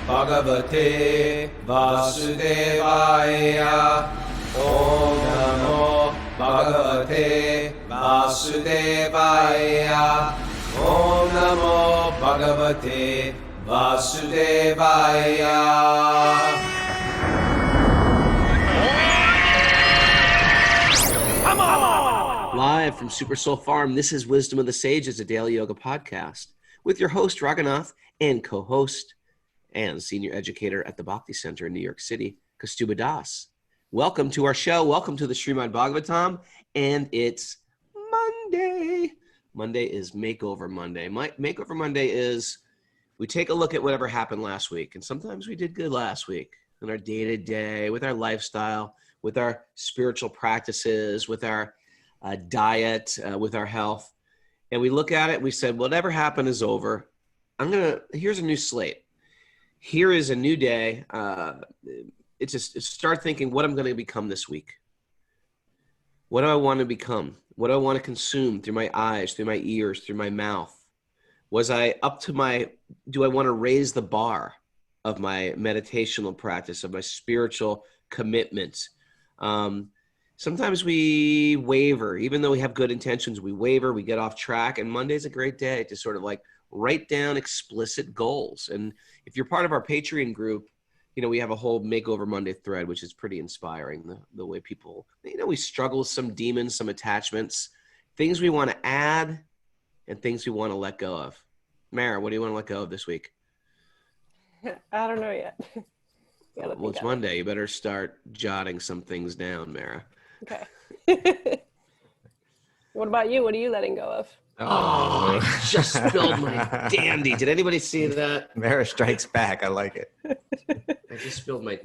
Bhagavate Vasudevaya. Om Namo Bhagavate Vasudevaya. Om Namo Bhagavate Vasudevaya. Live from Super Soul Farm, this is Wisdom of the Sages, a daily yoga podcast with your host, Raghunath, and co-host and senior educator at the Bhakti Center in New York City, Kaustubha Das. Welcome to our show. Welcome to the Srimad Bhagavatam, and it's Monday. Monday is Makeover Monday. Makeover Monday is we take a look at whatever happened last week, and sometimes we did good last week in our day-to-day, with our lifestyle, with our spiritual practices, with our diet, with our health. And we look at it, we said, whatever happened is over. Here's a new slate. Here is a new day. It's start thinking what I'm going to become this week. What do I want to become? What do I want to consume through my eyes, through my ears, through my mouth? Do I want to raise the bar of my meditational practice, of my spiritual commitments? Sometimes we waver, even though we have good intentions, we waver, we get off track, and Monday's a great day to sort of like write down explicit goals. And if you're part of our Patreon group, you know, we have a whole Makeover Monday thread, which is pretty inspiring, the way people, you know, we struggle with some demons, some attachments, things we want to add and things we want to let go of. Mara, what do you want to let go of this week? I don't know yet. Well, it's Monday. You better start jotting some things down, Mara. Okay. What about you? What are you letting go of? Oh, I just spilled my dandy. Did anybody see that? Mara strikes back. I like it. I spilled my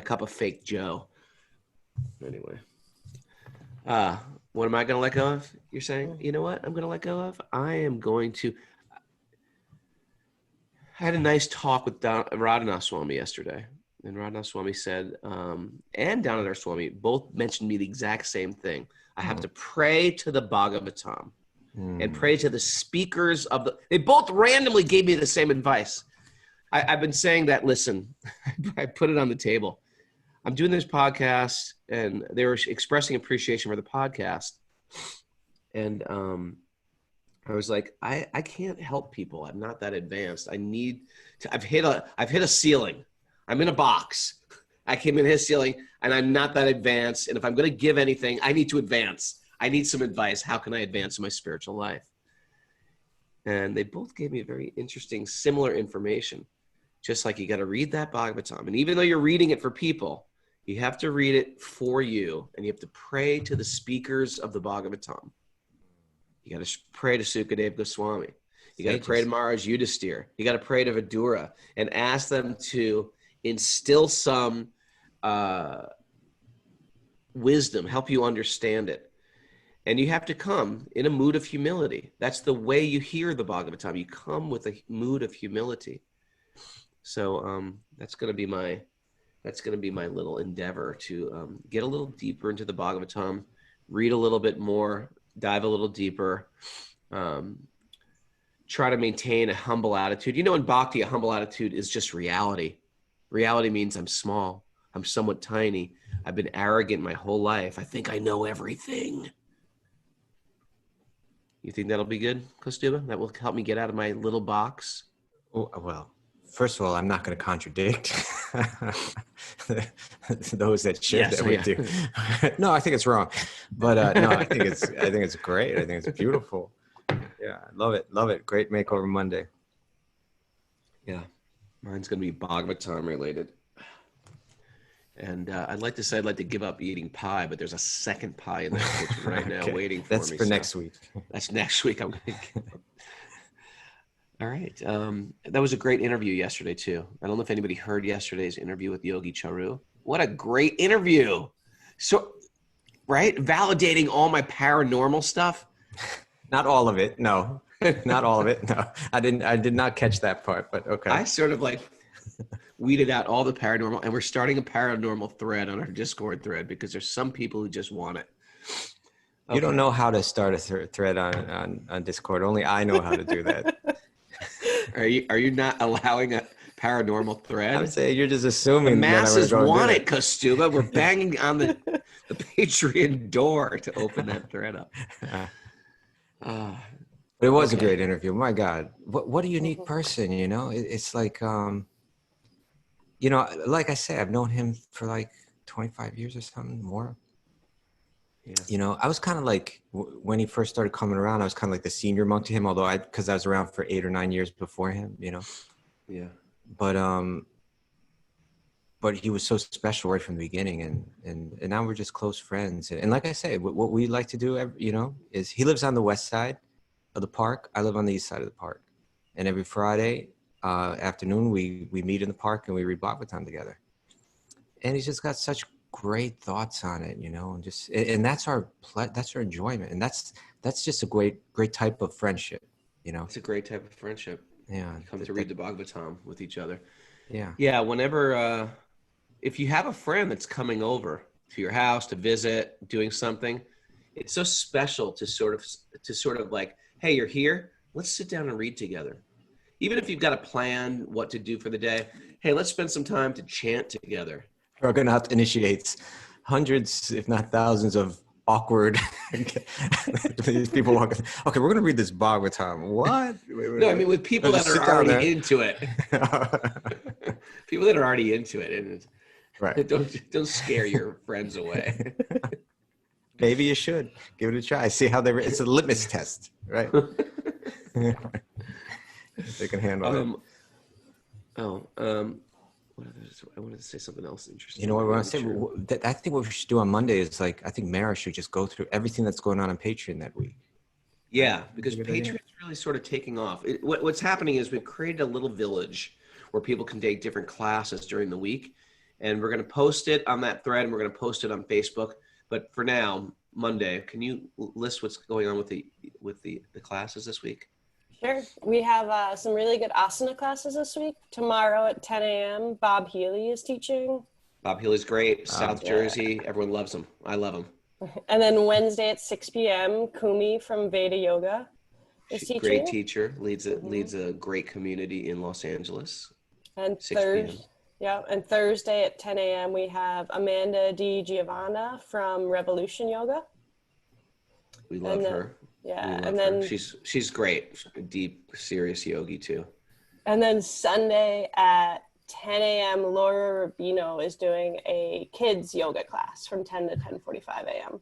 cup of fake Joe. Anyway. What am I going to let go of? You're saying, you know what I'm going to let go of? I had a nice talk with Raghunath Swami yesterday. And Raghunath Swami said, and Damodar Swami both mentioned me the exact same thing. I have to pray to the Bhagavatam and pray to the speakers of they both randomly gave me the same advice. I've been saying that, listen, I put it on the table. I'm doing this podcast and they were expressing appreciation for the podcast. And I was like, I can't help people. I'm not that advanced. I've hit a ceiling. I'm in a box. I came in his ceiling and I'm not that advanced. And if I'm going to give anything, I need to advance. I need some advice. How can I advance in my spiritual life? And they both gave me very interesting, similar information. Just like you got to read that Bhagavatam. And even though you're reading it for people, you have to read it for you. And you have to pray to the speakers of the Bhagavatam. You got to pray to Sukadeva Goswami. You got to pray to Maharaj Yudhisthira. You got to pray to Vidura and ask them to instill some wisdom, help you understand it. And you have to come in a mood of humility. That's the way you hear the Bhagavatam. You come with a mood of humility. So that's going to be my little endeavor to get a little deeper into the Bhagavatam, read a little bit more, dive a little deeper, try to maintain a humble attitude. You know, in Bhakti, a humble attitude is just reality. Reality means I'm small. I'm somewhat tiny. I've been arrogant my whole life. I think I know everything. You think that'll be good, Kaustubha? That will help me get out of my little box? Oh, well, first of all, I'm not going to contradict those that share that we do. No, I think it's wrong. But no, I think it's great. I think it's beautiful. Yeah, I love it. Love it. Great Makeover Monday. Yeah. Mine's going to be Bhagavatam related. And I'd like to give up eating pie, but there's a second pie in the kitchen right now waiting for me. That's for next week. That's next week. I'm going to give up. All right. That was a great interview yesterday, too. I don't know if anybody heard yesterday's interview with Yogi Charu. What a great interview. So, right? Validating all my paranormal stuff. Not all of it. No. Not all of it. No, I did not catch that part, but okay. I sort of like weeded out all the paranormal, and we're starting a paranormal thread on our Discord thread because there's some people who just want it. Okay. You don't know how to start a thread on Discord. Only I know how to do that. Are you not allowing a paranormal thread? I'm saying you're just The assuming that I'm masses gonna go want do it, Kaustubha. We're banging on the Patreon door to open that thread up. But it was a Okay. great interview. My God, what a unique person, you know? It's like, you know, like I say, I've known him for like 25 years or something more. Yeah. You know, I was kind of like, when he first started coming around, I was kind of like the senior monk to him, although because I was around for 8 or 9 years before him, you know? Yeah. But he was so special right from the beginning, and now we're just close friends. And like I say, what we like to do, you know, is he lives on the west side of the park. I live on the east side of the park. And every Friday afternoon, we meet in the park and we read Bhagavatam together. And he's just got such great thoughts on it, you know, and that's our enjoyment. And that's just a great type of friendship, you know. It's a great type of friendship. Yeah. You come to read the Bhagavatam with each other. Yeah. Yeah. Whenever, if you have a friend that's coming over to your house to visit, doing something, it's so special to sort of like, hey, you're here. Let's sit down and read together. Even if you've got a plan what to do for the day, hey, let's spend some time to chant together. Raghunath initiates hundreds, if not thousands, of awkward these people walking. Okay, we're going to read this Bhagavatam. What? No, I mean with people that are already into it. People that are already into it, and right. Don't scare your friends away. Maybe you should give it a try. See how it's a litmus test, right? They can handle it. I wanted to say something else interesting. You know what I want to say? I think what we should do on Monday is I think Mara should just go through everything that's going on Patreon that week. Yeah, because Patreon's really sort of taking off. What's happening is we've created a little village where people can take different classes during the week. And we're going to post it on that thread, and we're going to post it on Facebook. But for now, Monday, can you list what's going on with the classes this week? Sure. We have some really good asana classes this week. Tomorrow at 10 a.m., Bob Healy is teaching. Bob Healy's great. South Jersey. Everyone loves him. I love him. And then Wednesday at 6 p.m., Kumi from Veda Yoga is teaching. Great teacher. Leads a great community in Los Angeles. And 6 p.m. Yeah, and Thursday at 10 a.m. we have Amanda Di Giovanna from Revolution Yoga. We love her. Yeah, and then she's great. Deep, serious yogi too. And then Sunday at 10 a.m. Laura Rubino is doing a kids yoga class from 10 to 10:45 a.m.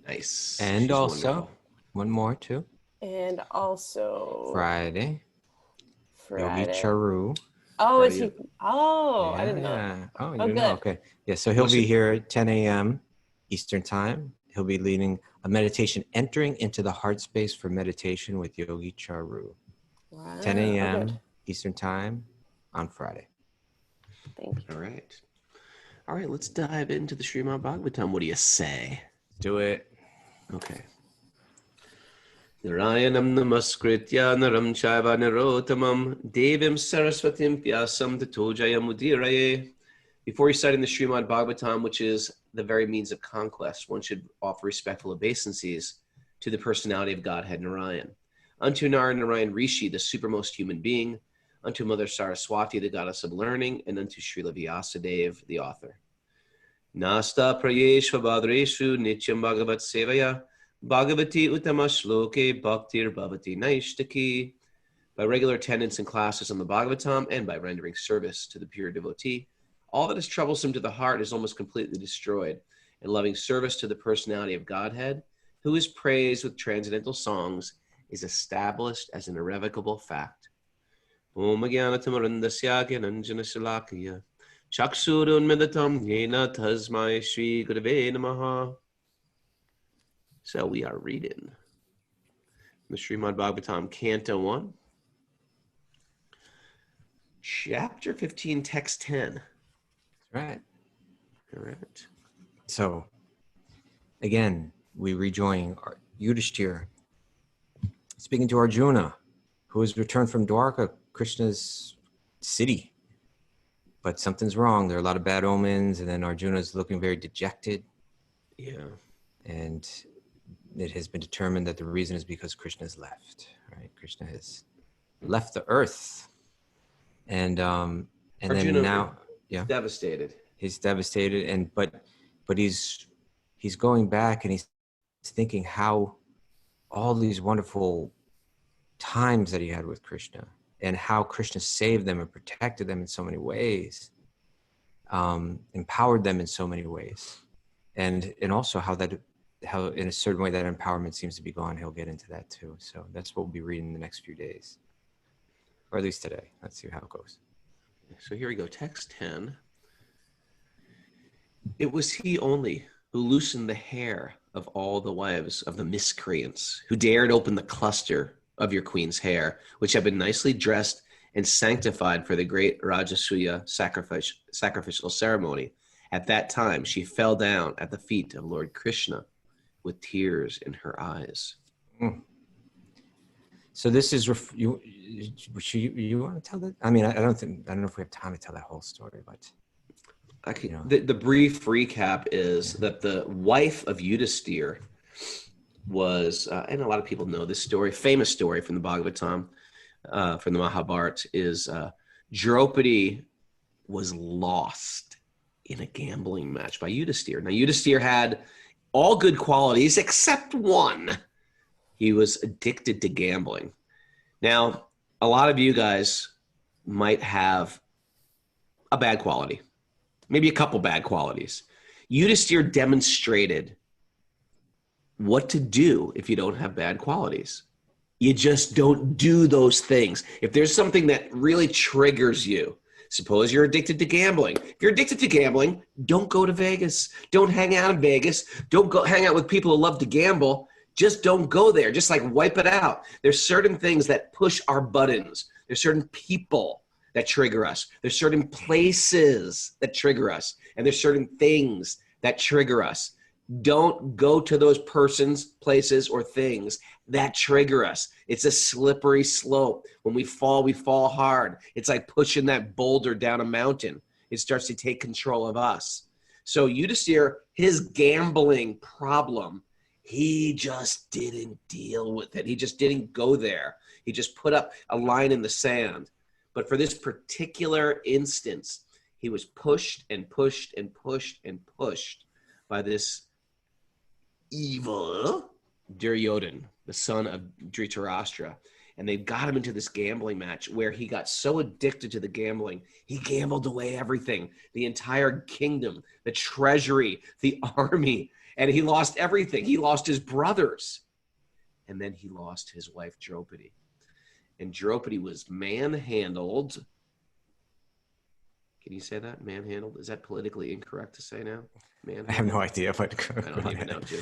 Nice. And she's also wonderful. one more too. And also Friday. Yogi Charu. Oh, is he? Oh, yeah. I didn't know. Oh, you know. Okay. Yeah. So he'll be here at 10 a.m. Eastern time. He'll be leading a meditation, entering into the heart space for meditation with Yogi Charu. Wow. 10 a.m. Eastern time on Friday. Thank you. All right. Let's dive into the Srimad Bhagavatam. What do you say? Do it. Okay. Narayanam namaskritya naram chaiva narotamam devim saraswatim vyasam tato jayamudiraye. Before reciting the Srimad Bhagavatam, which is the very means of conquest, one should offer respectful obeisances to the personality of Godhead Narayan. Unto Narayan Rishi, the supermost human being, unto Mother Saraswati, the goddess of learning, and unto Srila Vyasadeva, the author. Nasta prayeshva badreshu nityam bhagavat sevaya Bhagavati Uttama Shloke Bhaktir Bhavati Naishtaki. By regular attendance in classes on the Bhagavatam and by rendering service to the pure devotee, all that is troublesome to the heart is almost completely destroyed, and loving service to the personality of Godhead, who is praised with transcendental songs, is established as an irrevocable fact. Om Jnanatamarandasya Gyananjana Shalakaya Chakshurun Medatam Yena Tasmai Shri Gurave Namaha. So we are reading the Srimad Bhagavatam, Canto 1, Chapter 15, Text 10. Right. All right. So, again, we rejoin Yudhishthira speaking to Arjuna, who has returned from Dwarka, Krishna's city. But something's wrong. There are a lot of bad omens, and then Arjuna's looking very dejected. Yeah. And it has been determined that the reason is because Krishna has left, right? Krishna has left the earth. And then Arjuna now, yeah, devastated. he's devastated, and but he's going back, and he's thinking how all these wonderful times that he had with Krishna, and how Krishna saved them and protected them in so many ways, empowered them in so many ways, and also how in a certain way that empowerment seems to be gone. He'll get into that too. So that's what we'll be reading in the next few days, or at least today. Let's see how it goes. So here we go. Text 10. It was he only who loosened the hair of all the wives of the miscreants, who dared open the cluster of your queen's hair, which had been nicely dressed and sanctified for the great Rajasuya sacrificial ceremony. At that time, she fell down at the feet of Lord Krishna with tears in her eyes. Mm. So this is you want to tell that? I mean, I don't know if we have time to tell that whole story, but the brief recap is that the wife of Yudhisthira was, and a lot of people know this story, famous story from the Bhagavatam, from the Mahabharata, is Draupadi was lost in a gambling match by Yudhisthira. Now, Yudhisthira had all good qualities except one. He was addicted to gambling. Now, a lot of you guys might have a bad quality, maybe a couple bad qualities. Yudhisthira demonstrated what to do if you don't have bad qualities. You just don't do those things. If there's something that really triggers you, suppose you're addicted to gambling. If you're addicted to gambling, don't go to Vegas. Don't hang out in Vegas. Don't go hang out with people who love to gamble. Just don't go there. Just like wipe it out. There's certain things that push our buttons. There's certain people that trigger us. There's certain places that trigger us. And there's certain things that trigger us. Don't go to those persons, places, or things that trigger us. It's a slippery slope. When we fall hard. It's like pushing that boulder down a mountain. It starts to take control of us. So Yudhisthira, his gambling problem, he just didn't deal with it. He just didn't go there. He just put up a line in the sand. But for this particular instance, he was pushed and pushed and pushed and pushed by this evil Duryodhana, the son of Dhritarashtra. And they got him into this gambling match where he got so addicted to the gambling, he gambled away everything, the entire kingdom, the treasury, the army, and he lost everything. He lost his brothers. And then he lost his wife, Draupadi. And Draupadi was manhandled. Can you say that? Manhandled? Is that politically incorrect to say now? I have no idea. But I don't even know, too.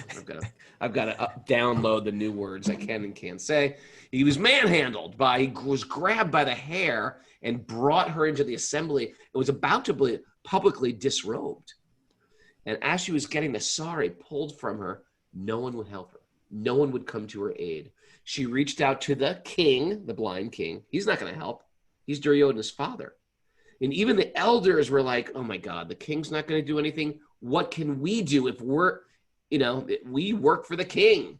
I've got to download the new words I can and can't say. He was manhandled he was grabbed by the hair and brought her into the assembly. It was about to be publicly disrobed. And as she was getting the sari pulled from her, no one would help her. No one would come to her aid. She reached out to the king, the blind king. He's not going to help. He's Duryodhana's father. And even the elders were like, oh my God, the king's not going to do anything. What can we do if we work for the king?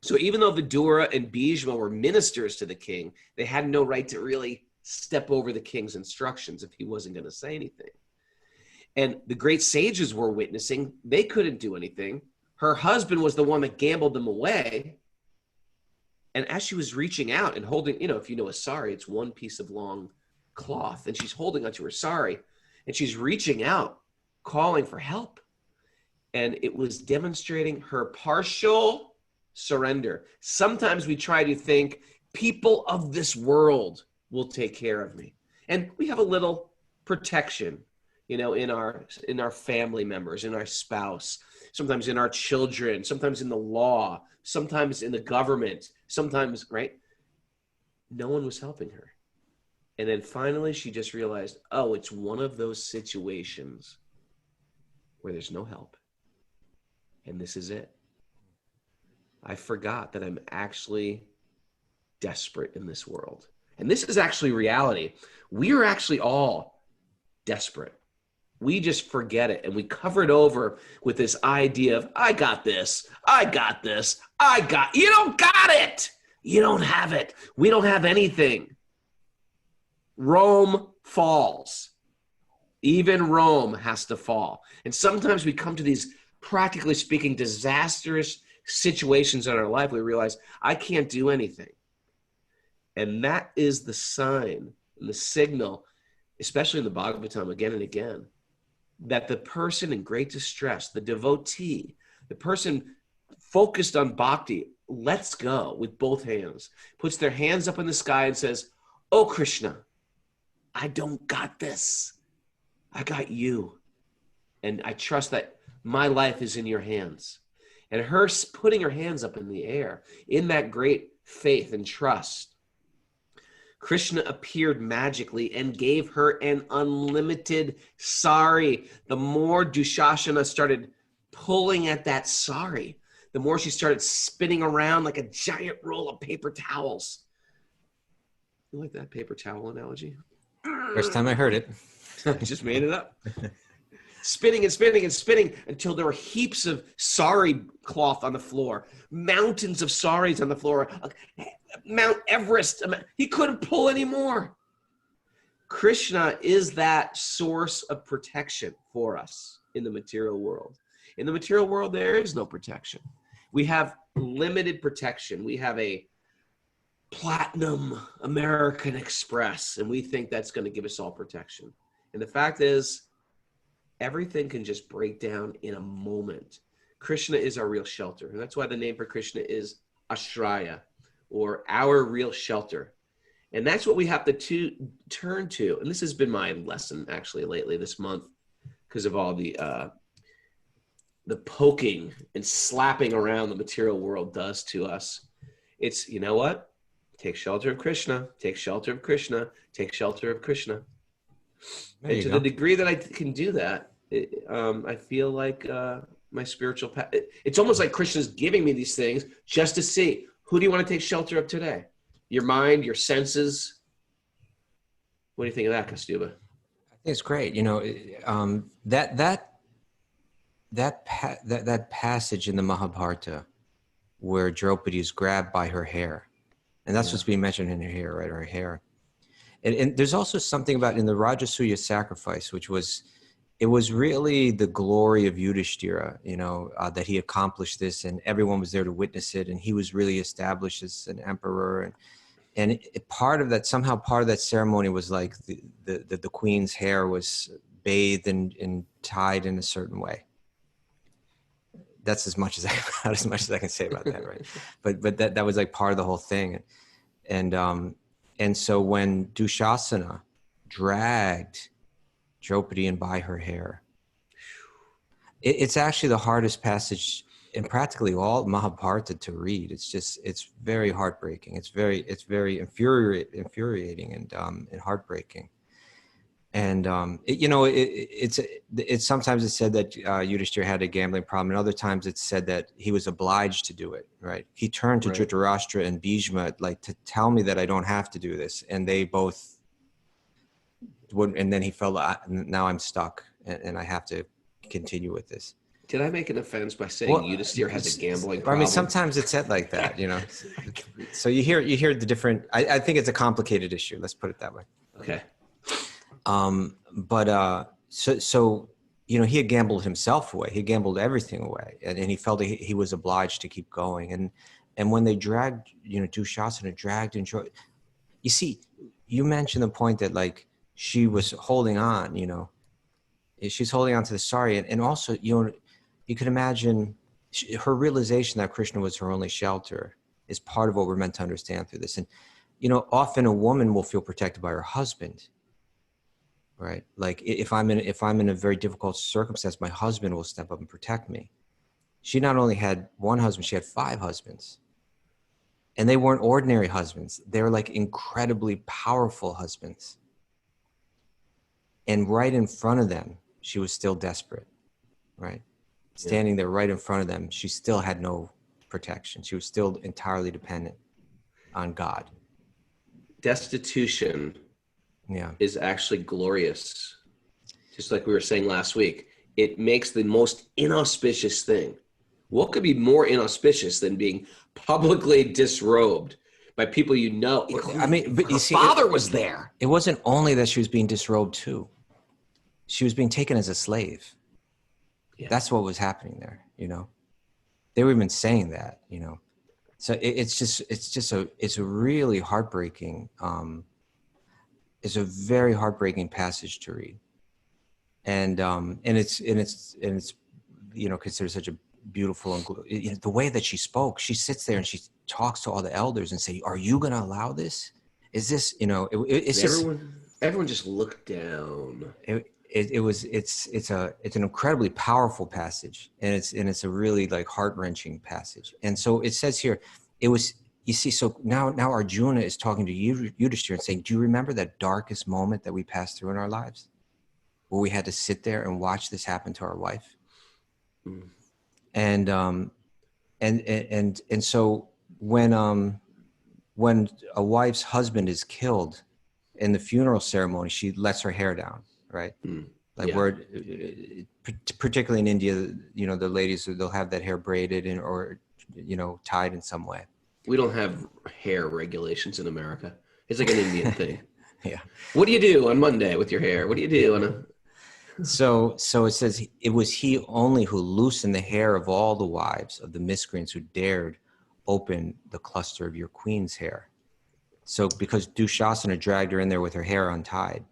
So even though Vidura and Bhishma were ministers to the king, they had no right to really step over the king's instructions if he wasn't going to say anything. And the great sages were witnessing. They couldn't do anything. Her husband was the one that gambled them away. And as she was reaching out and holding, if you know a sari, it's one piece of long cloth. And she's holding onto her sari. And she's reaching out, calling for help. And it was demonstrating her partial surrender. Sometimes we try to think people of this world will take care of me. And we have a little protection, in our family members, in our spouse, sometimes in our children, sometimes in the law, sometimes in the government, sometimes, right? No one was helping her. And then finally she just realized, oh, it's one of those situations where there's no help. And this is it. I forgot that I'm actually desperate in this world. And this is actually reality. We are actually all desperate. We just forget it, and we cover it over with this idea of, I got this, you don't got it. You don't have it. We don't have anything. Rome falls. Even Rome has to fall. And sometimes we come to these, practically speaking, disastrous situations in our life. We realize, I can't do anything. And that is the sign and the signal, especially in the Bhagavatam again and again, that the person in great distress, the devotee, the person focused on bhakti, lets go with both hands, puts their hands up in the sky and says, oh, Krishna, I don't got this. I got you. And I trust that my life is in your hands. And her putting her hands up in the air in that great faith and trust, Krishna appeared magically and gave her an unlimited sari. The more Dushasana started pulling at that sari, the more she started spinning around like a giant roll of paper towels. You like that paper towel analogy? First time I heard it. I just made it up. Spinning and spinning and spinning until there were heaps of sari cloth on the floor, mountains of saris on the floor, Mount Everest. He couldn't pull anymore. Krishna is that source of protection for us in the material world. In the material world, there is no protection. We have limited protection. We have a platinum American Express, and we think that's going to give us all protection. And the fact is, everything can just break down in a moment. Krishna is our real shelter. And that's why the name for Krishna is Ashraya, or our real shelter. And that's what we have to turn to. And this has been my lesson actually lately this month, because of all the poking and slapping around the material world does to us. It's, you know what? Take shelter of Krishna, take shelter of Krishna, take shelter of Krishna. And to the degree that I can do that, I feel like my spiritual path, it's almost like Krishna's giving me these things just to see, who do you want to take shelter of today? Your mind, your senses? What do you think of that, Kaustubha? I think it's great. You know, that passage in the Mahabharata where Draupadi is grabbed by her hair, and that's what's being mentioned in her hair, right? Her hair. And there's also something about in the Rajasuya Sacrifice, which was, it was really the glory of Yudhishthira, you know, that he accomplished this and everyone was there to witness it. And he was really established as an emperor. And part of that ceremony was like the queen's hair was bathed and tied in a certain way. That's as much as I can say about that, right? But that was like part of the whole thing. And so when Dushasana dragged Draupadi in by her hair, it's actually the hardest passage in practically all Mahabharata to read. It's very heartbreaking. It's very infuriating and heartbreaking. And it's sometimes it's said that Yudhishthira had a gambling problem, and other times it's said that he was obliged to do it. Right? He turned to Dhritarashtra and Bhishma like to tell me that I don't have to do this, and they both would. And then he felt, now I'm stuck, and I have to continue with this. Did I make an offense by saying Yudhishthira has a gambling problem? I mean, sometimes it's said like that, you know. So you hear the different. I think it's a complicated issue. Let's put it that way. Okay. So you know, he had gambled himself away. He gambled everything away, and he felt he was obliged to keep going. And when they dragged, you know, Dushasana dragged and you see, you mentioned the point that like she was holding on, you know, she's holding on to the sari, and also, you know, you can imagine her realization that Krishna was her only shelter is part of what we're meant to understand through this. And you know, often a woman will feel protected by her husband. Right. Like if I'm in a very difficult circumstance, my husband will step up and protect me. She not only had one husband, she had 5 husbands. And they weren't ordinary husbands. They were like incredibly powerful husbands. And right in front of them, she was still desperate. Right. Standing there right in front of them, she still had no protection. She was still entirely dependent on God. Destitution is actually glorious. Just like we were saying last week, it makes the most inauspicious thing. What could be more inauspicious than being publicly disrobed? by people you know. I mean, but her you see, father was there. It wasn't only that she was being disrobed too. She was being taken as a slave. Yeah. That's what was happening there, you know. They were even saying that, you know. So it's a really heartbreaking, it's a very heartbreaking passage to read. And it's you know, considered such a beautiful and the way that she spoke. She sits there and she talks to all the elders and say, "Are you going to allow this? Is this, you know?" It's Everyone just looked down. It's an incredibly powerful passage, and it's a really like heart-wrenching passage. And so it says here, it was, you see, so now Arjuna is talking to Yudhishthira and saying, "Do you remember that darkest moment that we passed through in our lives, where we had to sit there and watch this happen to our wife?" Mm. And so when a wife's husband is killed in the funeral ceremony, she lets her hair down, right? Mm. Like Yeah. where, particularly in India, you know, the ladies, they'll have that hair braided or, you know, tied in some way. We don't have hair regulations in America. It's like an Indian thing. Yeah. What do you do on Monday with your hair? What do you do on a... So it says, "It was he only who loosened the hair of all the wives of the miscreants who dared open the cluster of your queen's hair." So because Dushasana dragged her in there with her hair untied,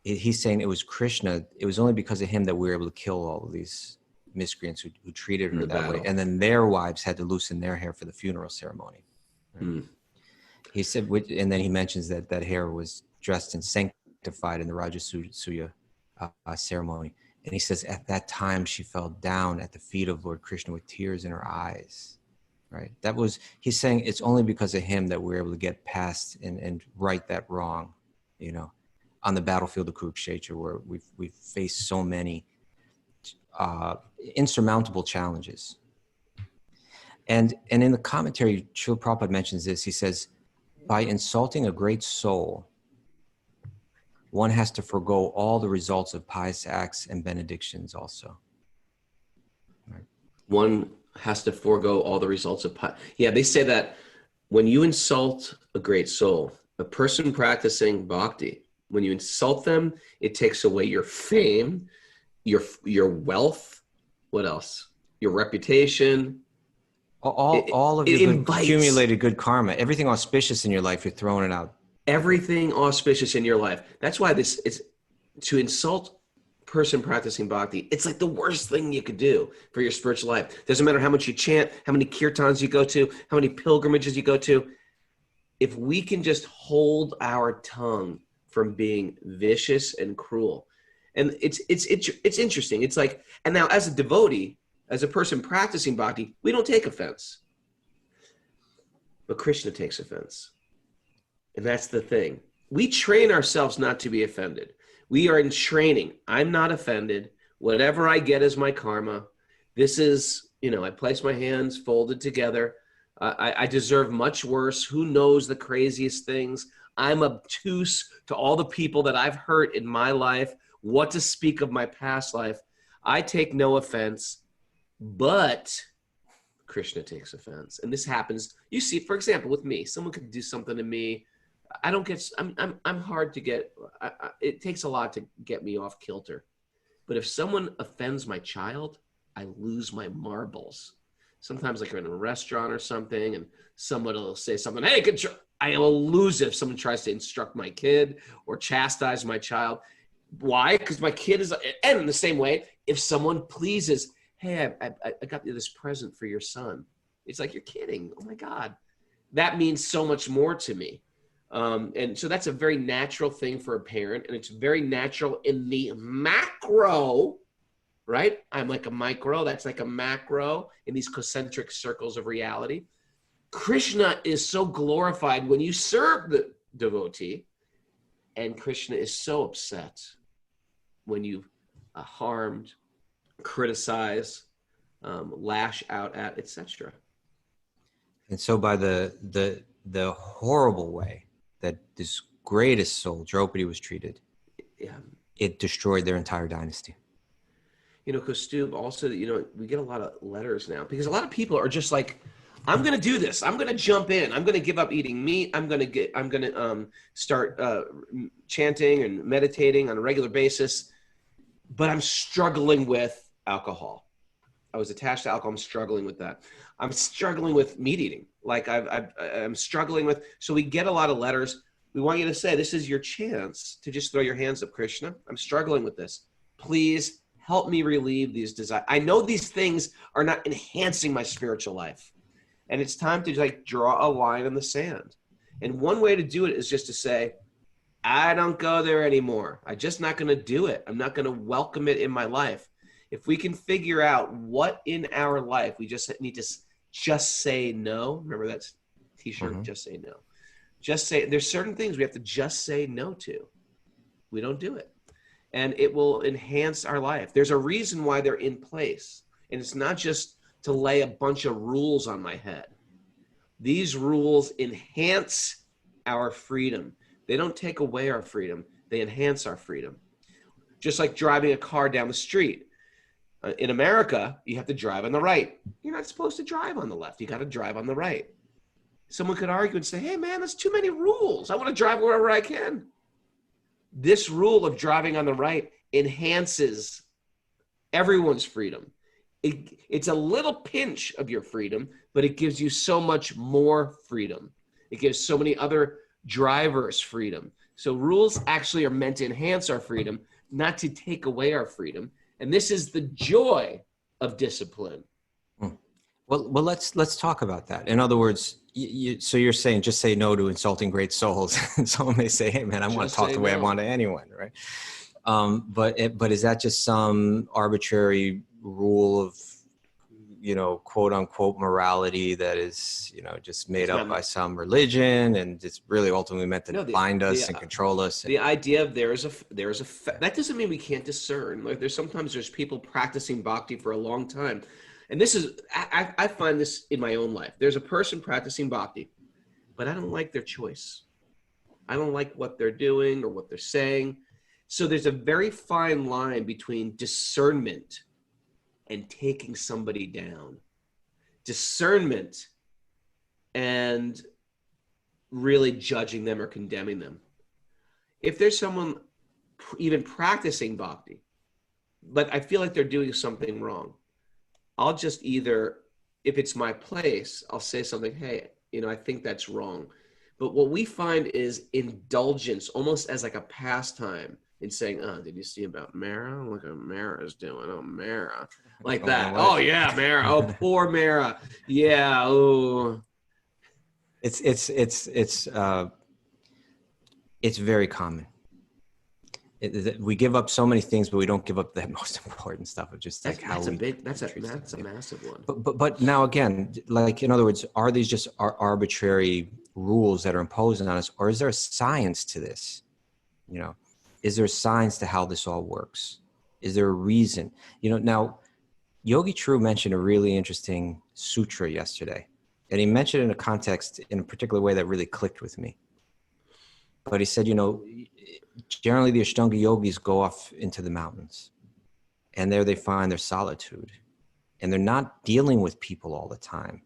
he's saying it was Krishna. It was only because of him that we were able to kill all of these miscreants who treated her that way. And then their wives had to loosen their hair for the funeral ceremony. Right? Mm. He said, and then he mentions that hair was dressed and sanctified in the Rajasuya ceremony. And he says, at that time, she fell down at the feet of Lord Krishna with tears in her eyes. Right. That was, he's saying it's only because of him that we're able to get past and right that wrong, you know, on the battlefield of Kurukshetra, where we've faced so many insurmountable challenges. And in the commentary, Srila Prabhupada mentions this. He says, by insulting a great soul, one has to forego all the results of pious acts and benedictions also. Right. One has to forego all the results of... Yeah, they say that when you insult a great soul, a person practicing bhakti, when you insult them, it takes away your fame, your wealth, what else? Your reputation. All of your accumulated good karma, everything auspicious in your life, you're throwing it out. Everything auspicious in your life. That's why this is, to insult person practicing bhakti, it's like the worst thing you could do for your spiritual life. Doesn't matter how much you chant, how many kirtans you go to, how many pilgrimages you go to. If we can just hold our tongue from being vicious and cruel. And it's interesting. It's like, and now as a devotee, as a person practicing bhakti, we don't take offense. But Krishna takes offense. And that's the thing. We train ourselves not to be offended. We are in training. I'm not offended. Whatever I get is my karma. This is, you know, I place my hands folded together. I deserve much worse. Who knows the craziest things? I'm obtuse to all the people that I've hurt in my life. What to speak of my past life? I take no offense, but Krishna takes offense. And this happens. You see, for example, with me, someone could do something to me. I don't get, I'm hard to get, it takes a lot to get me off kilter. But if someone offends my child, I lose my marbles. Sometimes like I'm in a restaurant or something and someone will say something, hey, I will lose it if someone tries to instruct my kid or chastise my child. Why? Because my kid is, and in the same way, if someone pleases, hey, I got you this present for your son. It's like, you're kidding. Oh my God. That means so much more to me. And so that's a very natural thing for a parent, and it's very natural in the macro, right? I'm like a micro, that's like a macro in these concentric circles of reality. Krishna is so glorified when you serve the devotee, and Krishna is so upset when you harmed, criticize, lash out at, etc. And so by the horrible way that this greatest soul, Draupadi, was treated, it destroyed their entire dynasty. You know, Kaustubha, also, you know, we get a lot of letters now because a lot of people are just like, I'm going to do this. I'm going to jump in. I'm going to give up eating meat. I'm going to start chanting and meditating on a regular basis. But I'm struggling with alcohol. I was attached to alcohol. I'm struggling with that. I'm struggling with meat eating. Like I'm struggling with. So we get a lot of letters. We want you to say, this is your chance to just throw your hands up, Krishna. I'm struggling with this. Please help me relieve these desires. I know these things are not enhancing my spiritual life. And it's time to like draw a line in the sand. And one way to do it is just to say, I don't go there anymore. I'm just not going to do it. I'm not going to welcome it in my life. If we can figure out what in our life we just need to just say no. Remember that t-shirt, Just say no. Just say, there's certain things we have to just say no to. We don't do it. And it will enhance our life. There's a reason why they're in place. And it's not just to lay a bunch of rules on my head. These rules enhance our freedom. They don't take away our freedom. They enhance our freedom. Just like driving a car down the street. In America, you have to drive on the right. You're not supposed to drive on the left. You got to drive on the right. Someone could argue and say, hey, man, that's too many rules. I want to drive wherever I can. This rule of driving on the right enhances everyone's freedom. It's a little pinch of your freedom, but it gives you so much more freedom. It gives so many other drivers freedom. So rules actually are meant to enhance our freedom, not to take away our freedom. And this is the joy of discipline. Well, let's talk about that. In other words, so you're saying just say no to insulting great souls. Someone may say, "Hey, man, I want to talk the way I want to anyone," right? But is that just some arbitrary rule of, quote unquote morality that is, just made up by some religion, and it's really ultimately meant to bind us and control us? The idea of there is a that doesn't mean we can't discern. Like there's people practicing bhakti for a long time. And this is, I find this in my own life. There's a person practicing bhakti, but I don't like their choice. I don't like what they're doing or what they're saying. So there's a very fine line between discernment and taking somebody down. Discernment and really judging them or condemning them. If there's someone even practicing bhakti, but I feel like they're doing something wrong, I'll just either, if it's my place, I'll say something, hey, I think that's wrong. But what we find is indulgence, almost as like a pastime, in saying, oh, did you see about Mara? Look what Mara's doing. Oh, Mara. Like that. Oh, yeah, Mara. Oh, poor Mara. Yeah. Oh. It's very common. We give up so many things, but we don't give up the most important stuff of just like that's a massive one. But now again, like in other words, are these just arbitrary rules that are imposed on us, or is there a science to this? Is there a science to how this all works? Is there a reason? Now Yogi True mentioned a really interesting sutra yesterday, and he mentioned it in a context in a particular way that really clicked with me. But he said, generally the Ashtanga yogis go off into the mountains, and there they find their solitude, and they're not dealing with people all the time,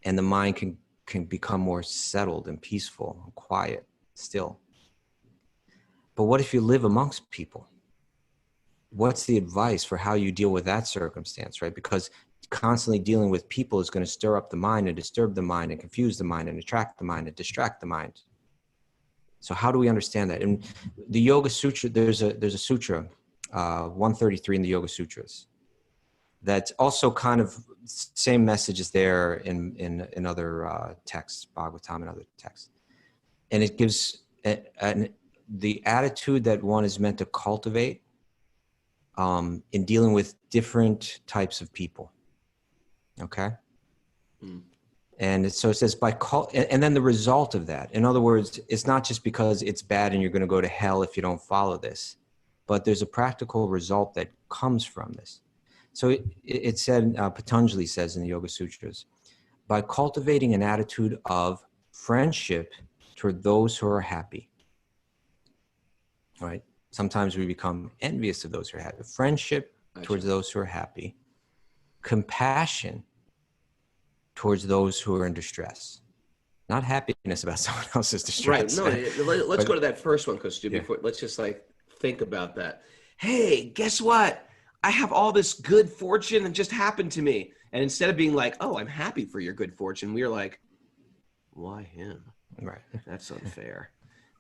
and the mind can become more settled and peaceful and quiet still. But what if you live amongst people? What's the advice for how you deal with that circumstance, right? Because constantly dealing with people is going to stir up the mind and disturb the mind and confuse the mind and attract the mind and distract the mind. So how do we understand that? In the Yoga Sutra, there's a sutra, 133 in the Yoga Sutras, that's also kind of same message is there in other texts, Bhagavatam and other texts. And it gives the attitude that one is meant to cultivate in dealing with different types of people. Okay? And so it says and then the result of that. In other words, it's not just because it's bad and you're going to go to hell if you don't follow this, but there's a practical result that comes from this. So it said, Patanjali says in the Yoga Sutras, by cultivating an attitude of friendship toward those who are happy, right? Sometimes we become envious of those who are happy. Friendship towards those who are happy, compassion towards those who are in distress. Not happiness about someone else's distress. Right. No, let's go to that first one, Kaustubha. Yeah. Before, let's just like think about that. Hey, guess what? I have all this good fortune that just happened to me. And instead of being like, oh, I'm happy for your good fortune, we're like, why him? Right. That's unfair.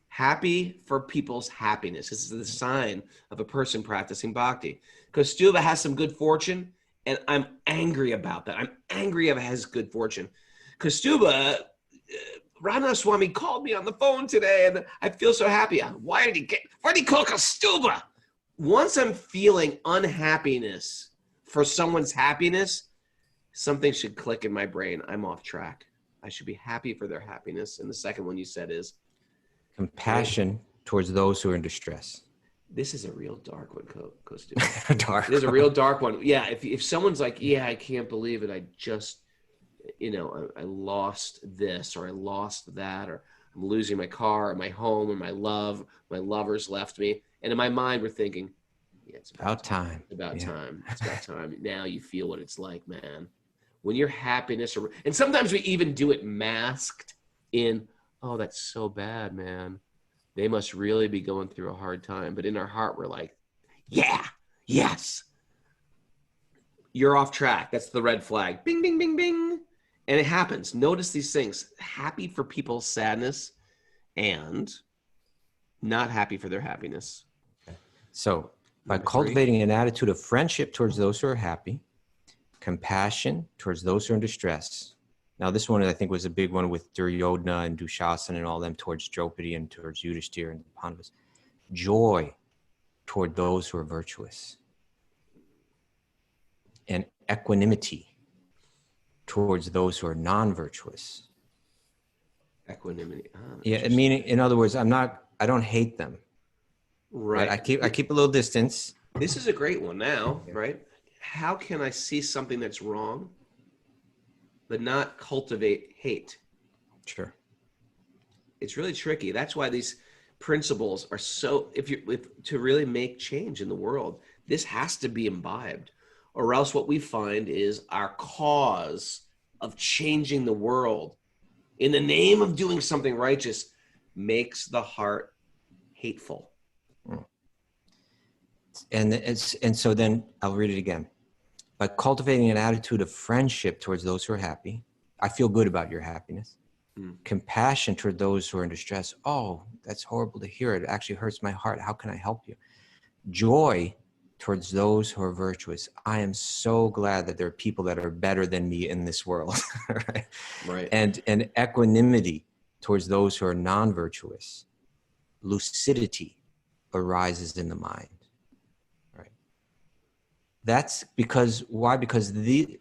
Happy for people's happiness. This is the sign of a person practicing bhakti. Kaustubha has some good fortune, and I'm angry about that. I'm angry about his good fortune. Kaustubha, Raghunath Swami called me on the phone today, and I feel so happy. Why did he call Kaustubha? Once I'm feeling unhappiness for someone's happiness, something should click in my brain. I'm off track. I should be happy for their happiness. And the second one you said is compassion towards those who are in distress. This is a real dark one, Kaustubha. Dark. It is a real dark one. Yeah, if someone's like, yeah, I can't believe it. I just, I lost this, or I lost that, or I'm losing my car, or my home, or my love. My lovers left me. And in my mind, we're thinking, yeah, it's about time. It's about time. It's about time. Now you feel what it's like, man. When your happiness, and sometimes we even do it masked in, oh, that's so bad, man. They must really be going through a hard time. But in our heart, we're like, yeah, yes. You're off track. That's the red flag. Bing, bing, bing, bing. And it happens. Notice these things. Happy for people's sadness and not happy for their happiness. So by cultivating an attitude of friendship towards those who are happy, compassion towards those who are in distress. Now, this one I think was a big one with Duryodhana and Dushasana and all them towards Draupadi and towards Yudhishthira and the Pandavas. Joy toward those who are virtuous. And equanimity towards those who are non-virtuous. Equanimity. Yeah, meaning, in other words, I don't hate them. Right. I keep a little distance. This is a great one now, right? How can I see something that's wrong, but not cultivate hate? Sure. It's really tricky. That's why these principles are so, to really make change in the world, this has to be imbibed, or else what we find is our cause of changing the world in the name of doing something righteous makes the heart hateful. And so then I'll read it again. By cultivating an attitude of friendship towards those who are happy, I feel good about your happiness. Compassion toward those who are in distress. Oh, that's horrible to hear. It actually hurts my heart. How can I help you? Joy towards those who are virtuous. I am so glad that there are people that are better than me in this world. Right. And equanimity towards those who are non-virtuous. Lucidity arises in the mind. That's because, why? Because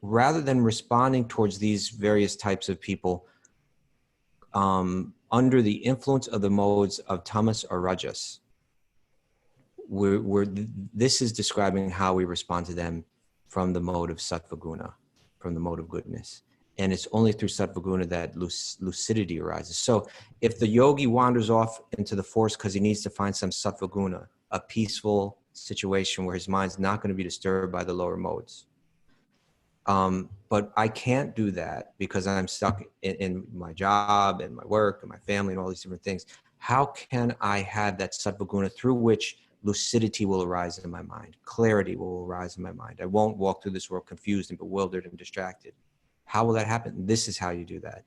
rather than responding towards these various types of people under the influence of the modes of tamas or rajas, this is describing how we respond to them from the mode of sattva guna, from the mode of goodness. And it's only through sattva guna that lucidity arises. So if the yogi wanders off into the forest because he needs to find some sattva guna, a peaceful situation where his mind's not going to be disturbed by the lower modes. But I can't do that because I'm stuck in my job and my work and my family and all these different things. How can I have that sattva guna through which lucidity will arise in my mind? Clarity will arise in my mind. I won't walk through this world confused and bewildered and distracted. How will that happen? This is how you do that,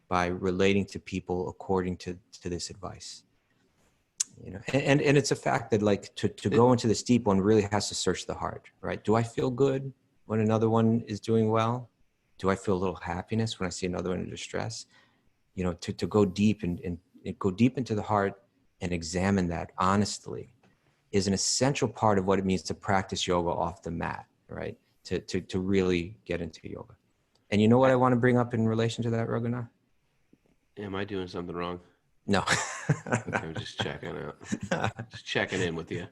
by relating to people according to this advice. And it's a fact that, like, to go into this deep, one really has to search the heart, right? Do I feel good when another one is doing well? Do I feel a little happiness when I see another one in distress? To go deep and go deep into the heart and examine that honestly is an essential part of what it means to practice yoga off the mat, right? To really get into yoga. And you know what I want to bring up in relation to that, Raghunath? Am I doing something wrong? No. Okay, I'm just checking out. Just checking in with you.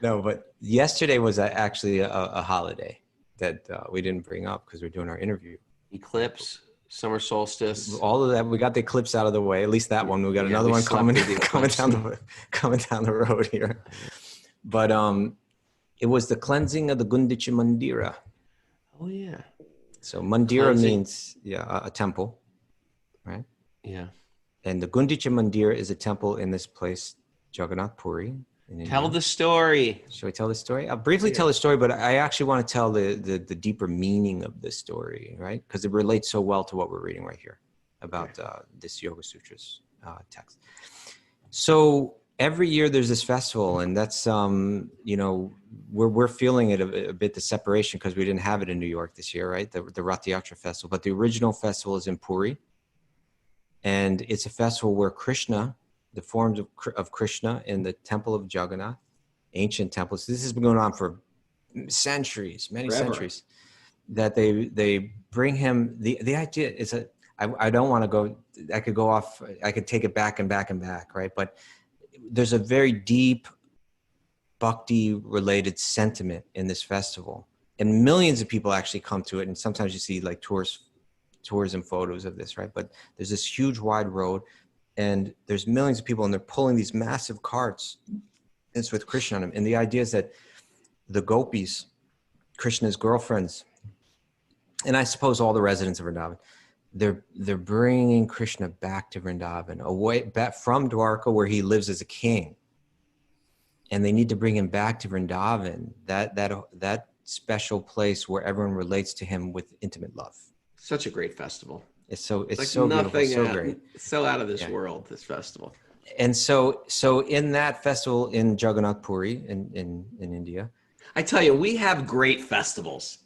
No, but yesterday was actually a holiday that we didn't bring up because we're doing our interview. Eclipse, summer solstice. All of that, we got the eclipse out of the way. At least that one. We got another one coming down the road here. But it was the cleansing of the Gundicha Mandira. Oh yeah. So Mandira Cleansing. means a temple, right? Yeah. And the Gundicha Mandir is a temple in this place, Jagannath Puri. In Tell India. the story. Shall we tell the story? I'll briefly tell the story, but I actually want to tell the deeper meaning of the story, right? Because it relates so well to what we're reading right here about this Yoga Sutras text. So every year there's this festival, and that's we're feeling it a bit, the separation, because we didn't have it in New York this year, right? The Rath Yatra festival, but the original festival is in Puri, and it's a festival where Krishna, the forms of Krishna in the temple of Jagannath, ancient temples. This has been going on for centuries, many centuries. That they bring him. The idea is that I don't want to go. I could go off. I could take it back and back and back, right? But there's a very deep bhakti-related sentiment in this festival, and millions of people actually come to it. And sometimes you see like tourism photos of this, right? But there's this huge wide road, and there's millions of people, and they're pulling these massive carts. It's with Krishna on them. And the idea is that the gopis, Krishna's girlfriends, and I suppose all the residents of Vrindavan, they're bringing Krishna back to Vrindavan, away back from Dwarka, where he lives as a king. And they need to bring him back to Vrindavan, that special place where everyone relates to him with intimate love. Such a great festival. It's Like so nothing, beautiful, so great. So out of this world, this festival. And so in that festival in Jagannath Puri in India, I tell you, we have great festivals.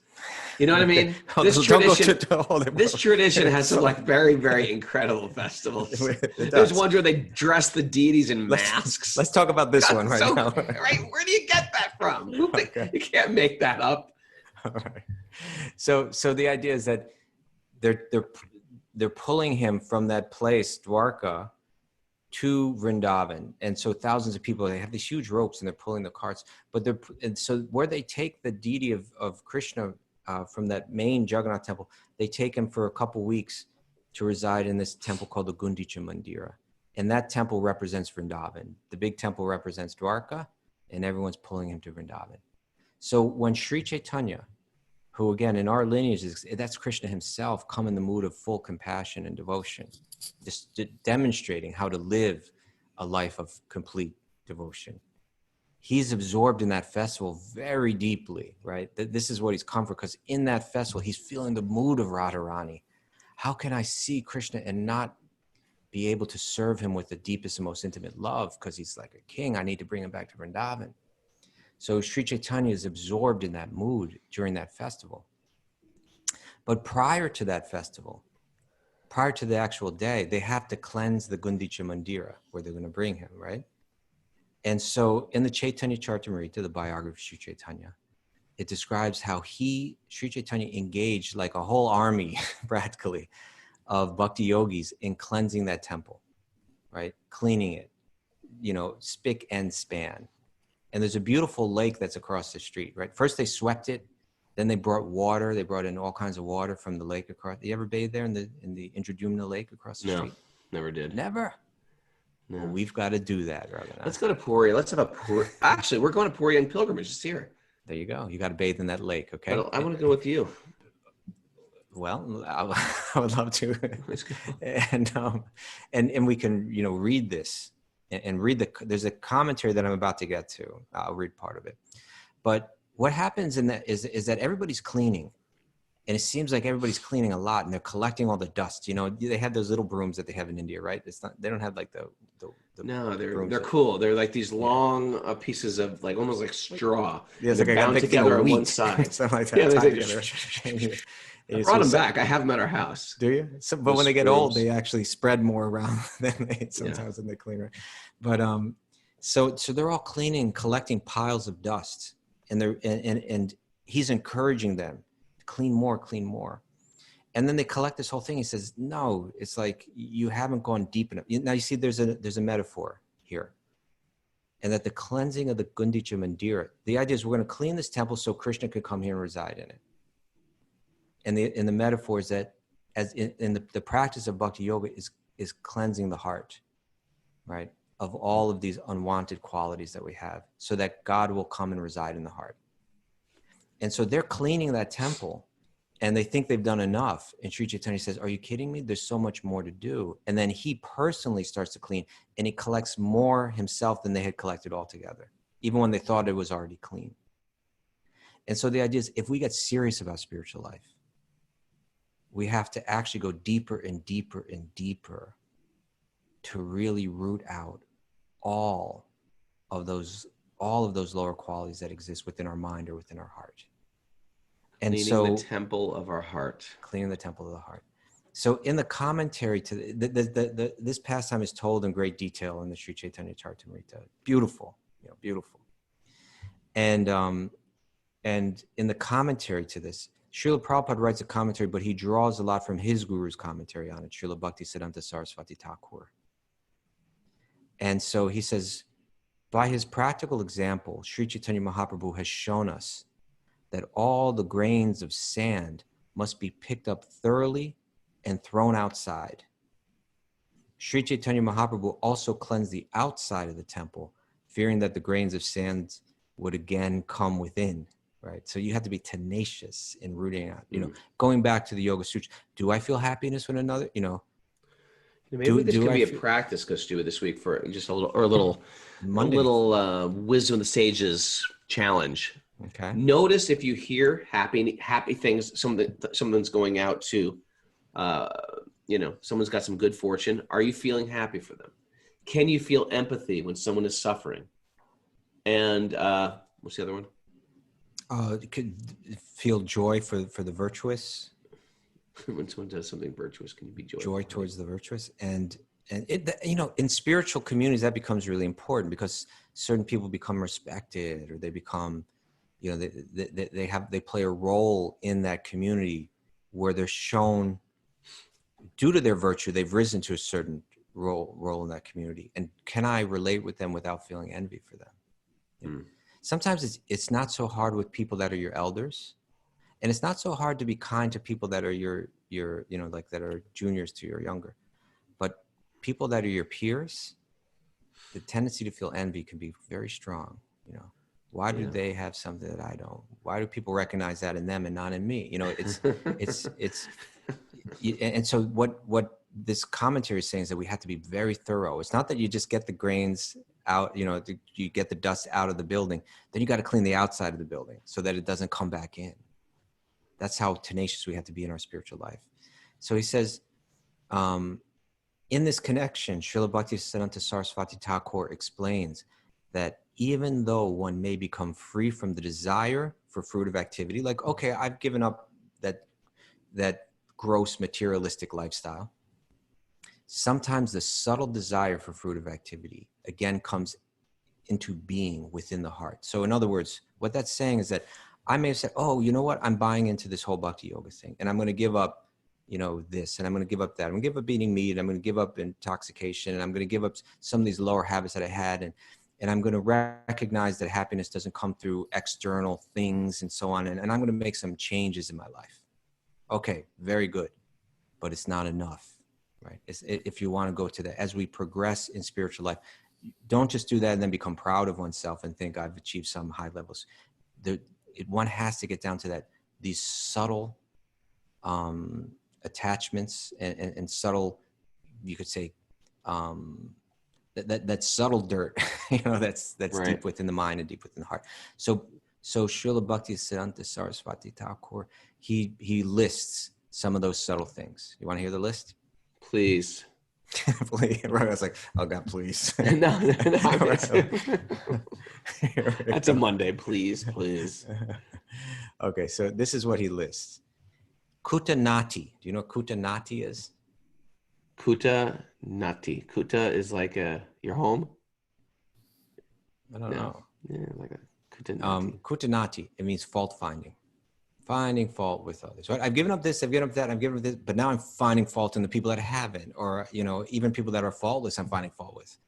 You know what I mean? Oh, This this tradition has some like very, very incredible festivals. There's ones where they dress the deities in masks. Let's talk about this one right now. Right? Where do you get that from? Okay. You can't make that up. All right. So the idea is that they're pulling him from that place, Dwarka, to Vrindavan. And so thousands of people, they have these huge ropes and they're pulling the carts, so where they take the deity of Krishna from that main Jagannath temple, they take him for a couple weeks to reside in this temple called the Gundicha Mandira. And that temple represents Vrindavan. The big temple represents Dwarka, and everyone's pulling him to Vrindavan. So when Sri Chaitanya, who again in our lineage that's Krishna himself, come in the mood of full compassion and devotion, just demonstrating how to live a life of complete devotion. He's absorbed in that festival very deeply, right? This is what he's come for, because in that festival, he's feeling the mood of Radharani. How can I see Krishna and not be able to serve him with the deepest and most intimate love? Because he's like a king. I need to bring him back to Vrindavan. So Sri Chaitanya is absorbed in that mood during that festival. But prior to that festival, prior to the actual day, they have to cleanse the Gundicha Mandira where they're going to bring him, right? And so in the Chaitanya Charitamrita, the biography of Sri Chaitanya, it describes how Sri Chaitanya engaged like a whole army, practically, of Bhakti-yogis in cleansing that temple, right? Cleaning it, spick and span. And there's a beautiful lake that's across the street, right? First they swept it, then they brought water. They brought in all kinds of water from the lake across. You ever bathe there in the Indradumna Lake across the street? Never did. Never? No. Well, we've got to do that, Raghunath. Let's go to Puri. Let's have a Puri. Actually, we're going to Puri on pilgrimage this year. There you go. You got to bathe in that lake, okay? I want to go with you. Well, I would love to. And we can, read this and read there's a commentary that I'm about to get to. I'll read part of it. But what happens in that is that everybody's cleaning. And it seems like everybody's cleaning a lot, and they're collecting all the dust. They have those little brooms that they have in India, right? They don't have like the no, they're cool. They're like these long pieces of like almost like straw. Yeah, they're bound together on one side. Something like that. I brought them back. I have them at our house. Do you? But when they get old, they actually spread more around than sometimes when they clean. Right? But so they're all cleaning, collecting piles of dust, and and he's encouraging them. Clean more. And then they collect this whole thing. He says, no, it's like you haven't gone deep enough. Now you see there's a metaphor here. And that the cleansing of the Gundicha Mandira, the idea is we're going to clean this temple so Krishna could come here and reside in it. And the metaphor is that as in the practice of bhakti yoga is cleansing the heart, right? Of all of these unwanted qualities that we have, so that God will come and reside in the heart. And so they're cleaning that temple, and they think they've done enough. And Sri Chaitanya says, are you kidding me? There's so much more to do. And then he personally starts to clean, and he collects more himself than they had collected altogether, even when they thought it was already clean. And so the idea is, if we get serious about spiritual life, we have to actually go deeper and deeper and deeper to really root out all of those lower qualities that exist within our mind or within our heart. And Cleaning the temple of our heart. Cleaning the temple of the heart. So in the commentary to this pastime is told in great detail in the Sri Chaitanya Charitamrita. Beautiful, beautiful. And in the commentary to this, Srila Prabhupada writes a commentary, but he draws a lot from his guru's commentary on it, Srila Bhaktisiddhanta Saraswati Thakur. And so he says, by his practical example, Sri Chaitanya Mahaprabhu has shown us that all the grains of sand must be picked up thoroughly and thrown outside. Sri Chaitanya Mahaprabhu also cleansed the outside of the temple, fearing that the grains of sand would again come within, right? So you have to be tenacious in rooting out, going back to the Yoga Sutra. Do I feel happiness with another, Maybe this could be a practice, Kaustubha, this week for just a little wisdom of the sages challenge. Okay. Notice if you hear happy things, someone's going out to, someone's got some good fortune. Are you feeling happy for them? Can you feel empathy when someone is suffering? And what's the other one? You could feel joy for the virtuous. When someone does something virtuous, can you be joyful? Joy towards the virtuous. And it, in spiritual communities, that becomes really important, because certain people become respected, or they become, they play a role in that community where they're shown, due to their virtue, they've risen to a certain role in that community. And can I relate with them without feeling envy for them? Sometimes it's not so hard with people that are your elders, and it's not so hard to be kind to people that are your that are juniors to you or younger. But people that are your peers, the tendency to feel envy can be very strong. Why do they have something that I don't? Why do people recognize that in them and not in me? And so what this commentary is saying is that we have to be very thorough. It's not that you just get the grains out, you get the dust out of the building, then you got to clean the outside of the building so that it doesn't come back in. That's how tenacious we have to be in our spiritual life. So he says, in this connection, Srila Bhaktisiddhanta Saraswati Thakur explains that even though one may become free from the desire for fruitive activity, like, okay, I've given up that gross materialistic lifestyle, sometimes the subtle desire for fruitive activity again comes into being within the heart. So in other words, what that's saying is that I may have said, oh, you know what? I'm buying into this whole bhakti yoga thing, and I'm going to give up, this, and I'm going to give up that. I'm going to give up eating meat. I'm going to give up intoxication, and I'm going to give up some of these lower habits that I had. And I'm going to recognize that happiness doesn't come through external things and so on. And I'm going to make some changes in my life. Okay, very good. But it's not enough, right? If you want to go to that, as we progress in spiritual life, don't just do that and then become proud of oneself and think I've achieved some high levels. One has to get down to that, these subtle attachments and subtle, you could say, that subtle dirt, that's right, deep within the mind and deep within the heart. So Srila Bhaktisiddhanta Saraswati Thakur, he lists some of those subtle things. You want to hear the list? Please. Please. Right, I was like, oh God, please. No. That's a Monday. Please. Okay, so this is what he lists. Kutanati. Do you know what Kutanati is? Kutanati. Kuta is like your home? I don't know. Yeah, like a Kutanati. Kutanati, it means fault finding. Finding fault with others. Right? I've given up this, I've given up that, I've given up this, but now I'm finding fault in the people that I haven't, or even people that are faultless, I'm finding fault with.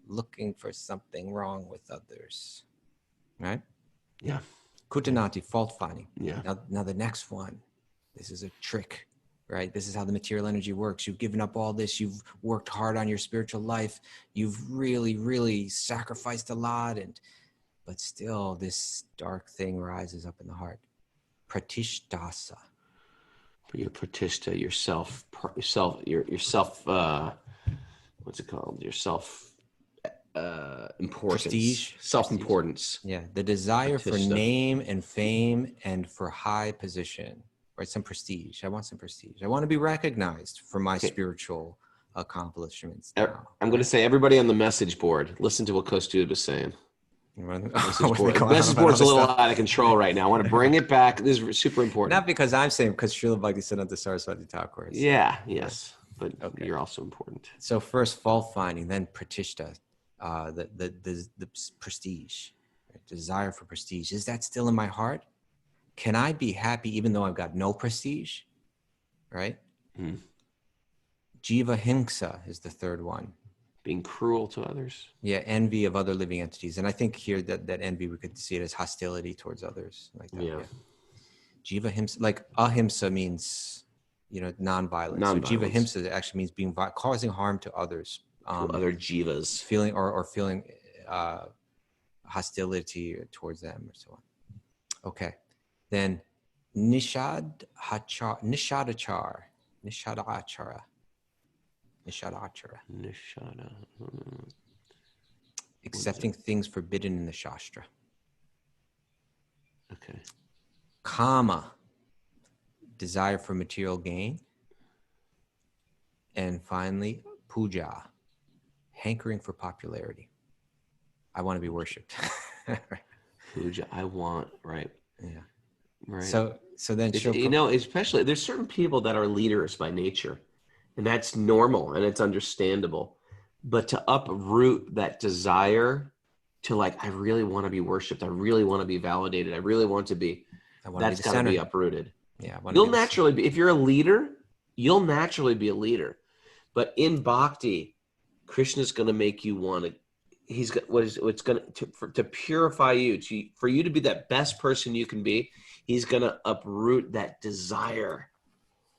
Looking for something wrong with others. Right? Yeah. Kutanati, fault finding. Yeah. Now the next one, this is a trick. Right? This is how the material energy works. You've given up all this. You've worked hard on your spiritual life. You've really, really sacrificed a lot. But still this dark thing rises up in the heart. Pratishtasa. For your pratishta, your self, your self, what's it called? Your self importance, Prestige. self-importance. Yeah, the desire for Pratishta. name and fame and for high position, right? Some prestige. I want some prestige. I want to be recognized for my Okay. spiritual accomplishments. I'm going to say, everybody on the message board, listen to what Kaustubha is saying. Message board. The message board's a little out of control right now. I want to bring it back. This is super important. Not because I'm saying, because Srila Bhaktisiddhanta Saraswati Thakur. Yeah, yes, but Okay. you're also important. So first fault finding, then pratishta, the prestige, right? Desire for prestige. Is that still in my heart? Can I be happy even though I've got no prestige? Right? Hmm. Jiva himsa is the third one. Being cruel to others. Yeah, envy of other living entities. And I think here that envy, we could see it as hostility towards others. Like that. Yeah. Jiva himsa, like ahimsa means, non-violence. So jiva himsa actually means causing harm to others. To other jivas. Feeling or feeling hostility towards them or so on. Okay. Then nishadachara. Accepting things forbidden in the Shastra. Okay. Kama, desire for material gain. And finally, puja, hankering for popularity. I want to be worshipped. Puja, I want, right. Yeah. Right. So then, especially there's certain people that are leaders by nature, and that's normal and it's understandable. But to uproot that desire to I really want to be worshipped. I really want to be validated. I really want to be. That's got to be uprooted. Yeah. You'll naturally be, if you're a leader, you'll naturally be a leader. But in bhakti, Krishna's going to make you want to. He's got what's going to purify you, for you to be that best person you can be. He's going to uproot that desire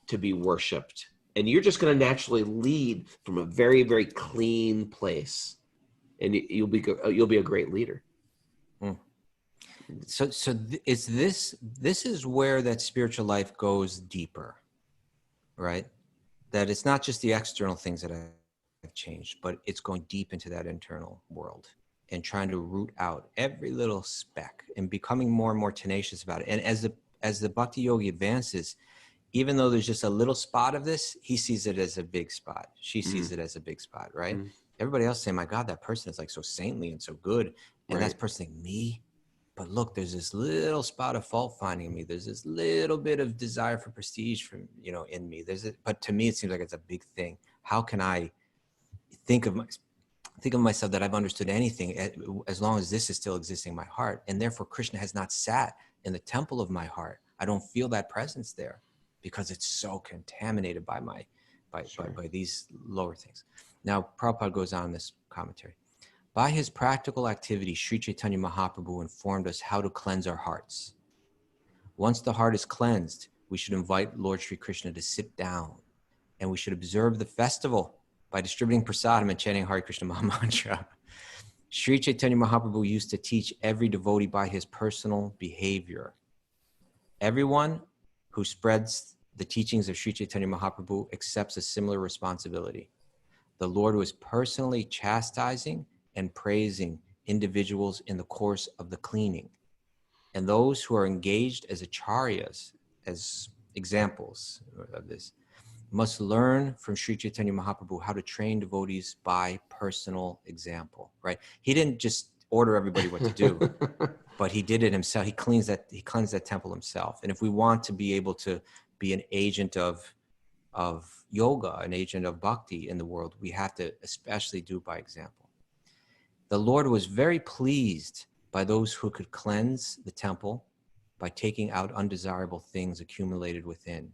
to be worshipped. And you're just going to naturally lead from a very, very clean place. And you'll be a great leader. So this is where that spiritual life goes deeper, right? That it's not just the external things that have changed, but it's going deep into that internal world and trying to root out every little speck and becoming more and more tenacious about it. And as the Bhakti-yogi advances, even though there's just a little spot of this, he sees it as a big spot. She sees it as a big spot, right? Everybody else saying, my God, that person is so saintly and so good. And that person saying, me? But look, there's this little spot of fault finding in me. There's this little bit of desire for prestige from, in me. But to me, it seems like it's a big thing. How can I think of myself that I've understood anything as long as this is still existing in my heart? And therefore, Krishna has not sat in the temple of my heart. I don't feel that presence there because it's so contaminated by by these lower things. Now, Prabhupada goes on in this commentary. By his practical activity, Sri Chaitanya Mahaprabhu informed us how to cleanse our hearts. Once the heart is cleansed, we should invite Lord Sri Krishna to sit down, and we should observe the festival by distributing prasadam and chanting Hare Krishna Maha Mantra. Sri Chaitanya Mahaprabhu used to teach every devotee by his personal behavior. Everyone who spreads the teachings of Sri Chaitanya Mahaprabhu accepts a similar responsibility. The Lord was personally chastising and praising individuals in the course of the cleaning. And those who are engaged as acharyas, as examples of this, must learn from Sri Chaitanya Mahaprabhu how to train devotees by personal example, right? He didn't just order everybody what to do, but he did it himself. He cleansed that temple himself. And if we want to be able to be an agent of yoga, an agent of bhakti in the world, we have to especially do by example. The Lord was very pleased by those who could cleanse the temple by taking out undesirable things accumulated within.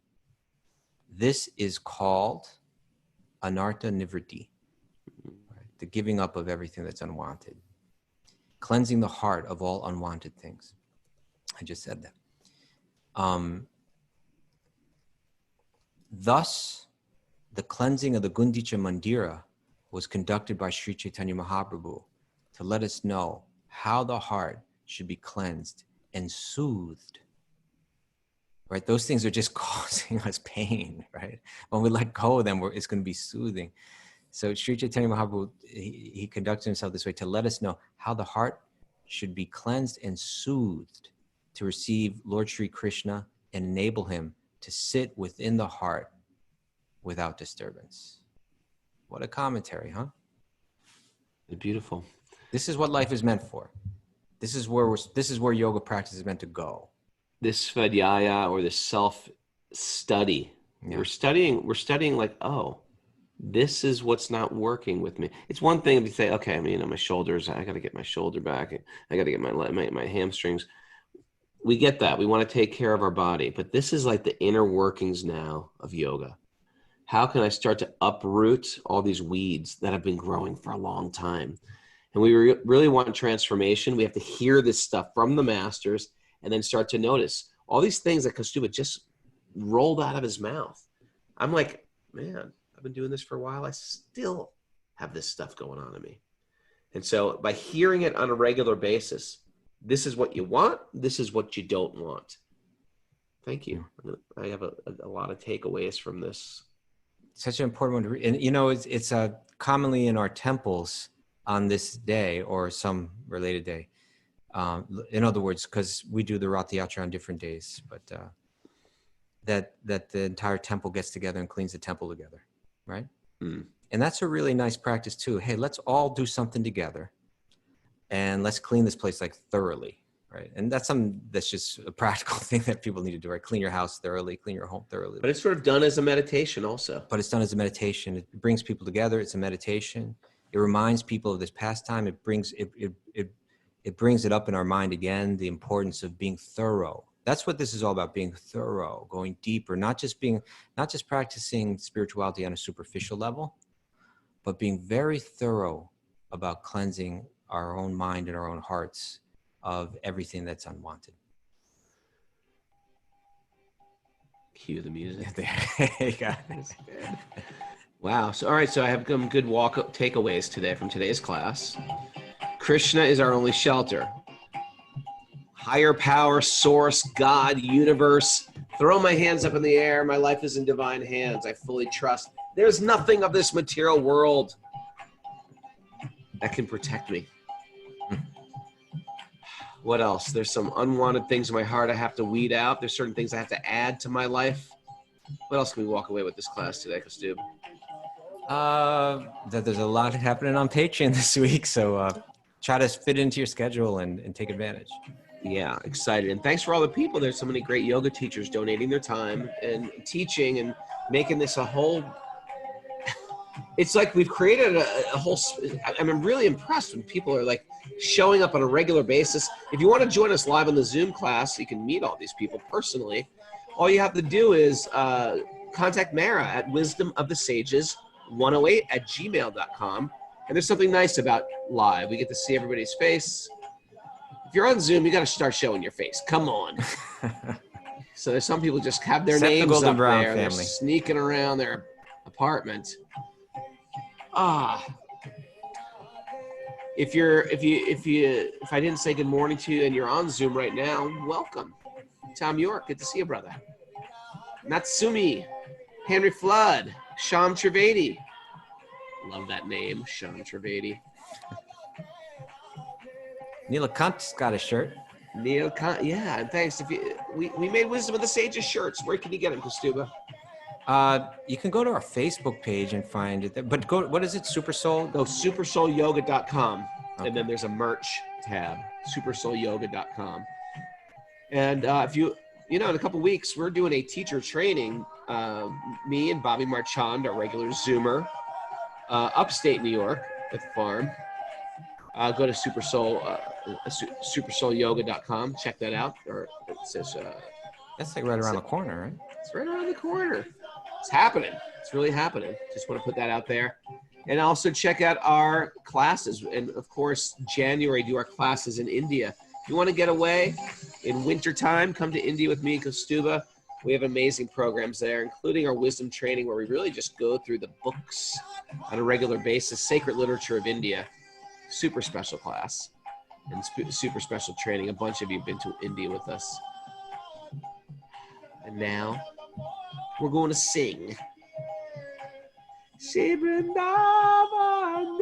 This is called anartha nivritti, right? The giving up of everything that's unwanted, cleansing the heart of all unwanted things. I just said that. Thus, the cleansing of the Gundicha Mandira was conducted by Sri Chaitanya Mahaprabhu to let us know how the heart should be cleansed and soothed, right? Those things are just causing us pain, right? When we let go of them, it's going to be soothing. So Sri Chaitanya Mahaprabhu, he conducts himself this way to let us know how the heart should be cleansed and soothed to receive Lord Sri Krishna and enable him to sit within the heart without disturbance. What a commentary, huh? Beautiful. This is what life is meant for. This is where yoga practice is meant to go. This svadhyaya, or this self-study. Yeah. We're studying like, oh, this is what's not working with me. It's one thing if you say, okay, I mean, my shoulders, I got to get my shoulder back. I got to get my hamstrings. We get that. We want to take care of our body. But this is like the inner workings now of yoga. How can I start to uproot all these weeds that have been growing for a long time? And we really want transformation. We have to hear this stuff from the masters and then start to notice all these things that Kaustubha just rolled out of his mouth. I'm like, man, I've been doing this for a while. I still have this stuff going on in me. And so by hearing it on a regular basis, this is what you want. This is what you don't want. Thank you. I have a lot of takeaways from this. Such an important one to read. And, you know, it's commonly in our temples on this day or some related day. In other words, because we do the Rath Yatra on different days, but that the entire temple gets together and cleans the temple together, right? Mm. And that's a really nice practice too. Hey, let's all do something together and let's clean this place like thoroughly, right? And that's something that's just a practical thing that people need to do, right? Clean your house thoroughly, clean your home thoroughly. But it's sort of done as a meditation also. But it's done as a meditation. It brings people together. It's a meditation. It reminds people of this pastime. It brings it up in our mind again, the importance of being thorough. That's what this is all about, being thorough, going deeper, not just practicing spirituality on a superficial level, but being very thorough about cleansing our own mind and our own hearts of everything that's unwanted. Cue the music. There you go. Wow. So, all right. So I have some good takeaways today from today's class. Krishna is our only shelter. Higher power, source, God, universe. Throw my hands up in the air. My life is in divine hands. I fully trust. There's nothing of this material world that can protect me. What else? There's some unwanted things in my heart I have to weed out. There's certain things I have to add to my life. What else can we walk away with this class today, Kaustubha? That there's a lot happening on Patreon this week, so try to fit into your schedule and take advantage. Yeah, excited. And thanks for all the people. There's so many great yoga teachers donating their time and teaching and making this a whole... It's like we've created a whole... I'm really impressed when people are like showing up on a regular basis. If you want to join us live on the Zoom class, you can meet all these people personally. All you have to do is contact Mara at wisdomofthesages108@gmail.com. And there's something nice about live. We get to see everybody's face. If you're on Zoom, you got to start showing your face. Come on. So there's some people just have their names Golden up Brown there. family. They're sneaking around their apartment. If I didn't say good morning to you and you're on Zoom right now, welcome. Tom York, good to see you, brother. Natsumi, Henry Flood, Sham Trivedi. Love that name, Sham Trivedi. Nilakant's got a shirt. Nilakant, yeah, and thanks. We made Wisdom of the Sages shirts. Where can you get them, Kaustubha? You can go to our Facebook page and find it. But what is it? Super Soul? Go supersoulyoga.com. Okay. And then there's a merch tab, supersoulyoga.com. And if you know, in a couple weeks, we're doing a teacher training. Me and Bobby Marchand, our regular Zoomer, upstate New York at the farm. Go to supersoulyoga.com. Check that out. Or it says that's like right around the corner, right? It's right around the corner. It's happening. It's really happening. Just want to put that out there. And also check out our classes. And of course, January, do our classes in India. If you want to get away in wintertime, come to India with me and Kaustubha. We have amazing programs there, including our wisdom training, where we really just go through the books on a regular basis, sacred literature of India. Super special class and super special training. A bunch of you have been to India with us. And now we're going to sing. Shri Vrindavan